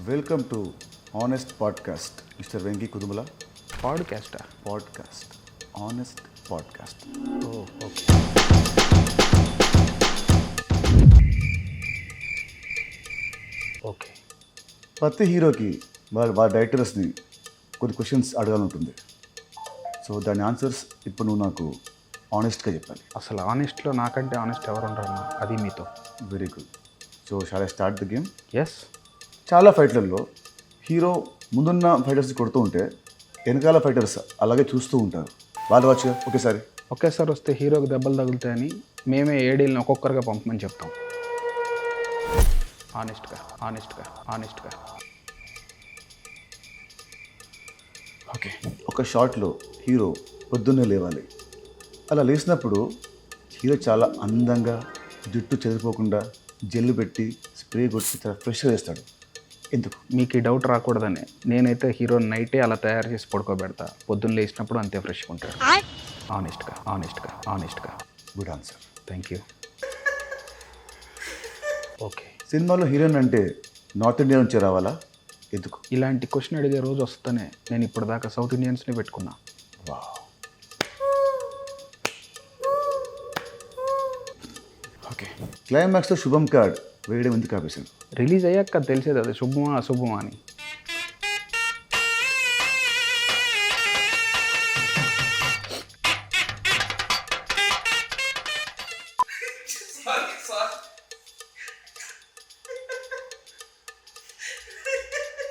Welcome to honest podcast mister Venky Kudumala. Podcast honest podcast. Okay. Okay. ప్రతి హీరోకి వాళ్ళ డైరెక్టర్స్ని కొన్ని క్వశ్చన్స్ అడగాలంటుంది. సో దాని ఆన్సర్స్ ఇప్పుడు నువ్వు నాకు ఆనెస్ట్గా చెప్పాలి. అసలు ఆనెస్ట్లో నాకంటే ఆనెస్ట్ ఎవరు ఉండరన్నా, అది మీతో. Very good. So shall I start the game? Yes. చాలా ఫైట్లలో హీరో ముందున్న ఫైటర్స్ కొడుతూ ఉంటే వెనకాల ఫైటర్స్ అలాగే చూస్తూ ఉంటారు. వాళ్ళు వచ్చి ఒకేసారి వస్తే హీరోకి దెబ్బలు తగులుతాయని మేమే ఏడీలను ఒక్కొక్కరుగా పంపమని చెప్తాం. ఆనెస్ట్గా. ఓకే. ఒక షాట్లో హీరో పొద్దున్నే లేవాలి. అలా లేచినప్పుడు హీరో చాలా అందంగా జుట్టు చెదిరిపోకుండా జెల్లు పెట్టి స్ప్రే కొట్టి చాలా ఫ్రెష్గా వేస్తాడు. ఎందుకు? మీకు ఈ డౌట్ రాకూడదని నేనైతే హీరో నైటే అలా తయారు చేసి పడుకోబెడతా. పొద్దున్న లేచినప్పుడు అంతే ఫ్రెష్గా ఉంటాడు. ఆనెస్ట్గా. Good answer. Thank you. Okay. సినిమాలో హీరోయిన్ అంటే నార్త్ ఇండియా నుంచి రావాలా? ఎందుకు? ఇలాంటి క్వశ్చన్ అడిగే రోజు వస్తేనే నేను ఇప్పటిదాకా సౌత్ ఇండియన్స్ని పెట్టుకున్నా. వావ్. ఓకే. క్లైమాక్స్లో శుభం కార్డ్ వేయడం ఎందుకు ఆపేశాను? రిలీజ్ అయ్యాక తెలిసేది అది శుభమా అశుభమా అని.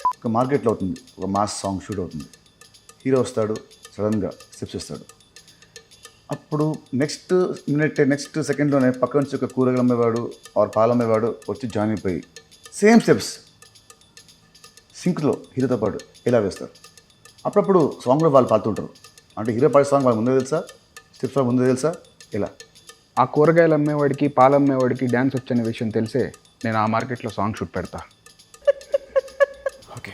ఒక మార్కెట్లో అవుతుంది, ఒక మాస్ సాంగ్ షూట్ అవుతుంది. హీరో వస్తాడు, సడన్గా స్టెప్స్ ఇస్తాడు. అప్పుడు నెక్స్ట్ సెకండ్లోనే పక్క నుంచి ఒక కూరగాయలు అమ్మేవాడు ఆర్ పాలు అమ్మేవాడు వచ్చి జాయిన్ అయిపోయి సేమ్ స్టెప్స్ సింక్లో హీరోతో పాటు ఇలా వేస్తారు. అప్పుడప్పుడు సాంగ్లో వాళ్ళు పాడుతుంటారు. అంటే హీరో పాడే సాంగ్ వాళ్ళకి ముందే తెలుసా, స్టెప్స్ వాళ్ళకి ముందే తెలుసా? ఇలా ఆ కూరగాయలు అమ్మేవాడికి పాలు అమ్మేవాడికి డ్యాన్స్ వచ్చనే విషయం తెలిసే నేను ఆ మార్కెట్లో సాంగ్ షూట్ పెడతా. ఓకే.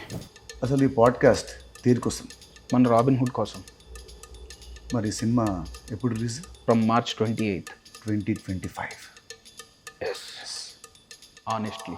అసలు ఈ పాడ్కాస్ట్ దేనికోసం? మన రాబిన్హుడ్ కోసం. మరి సినిమా ఎప్పుడు release? From March 28, 2025. Yes. Honestly.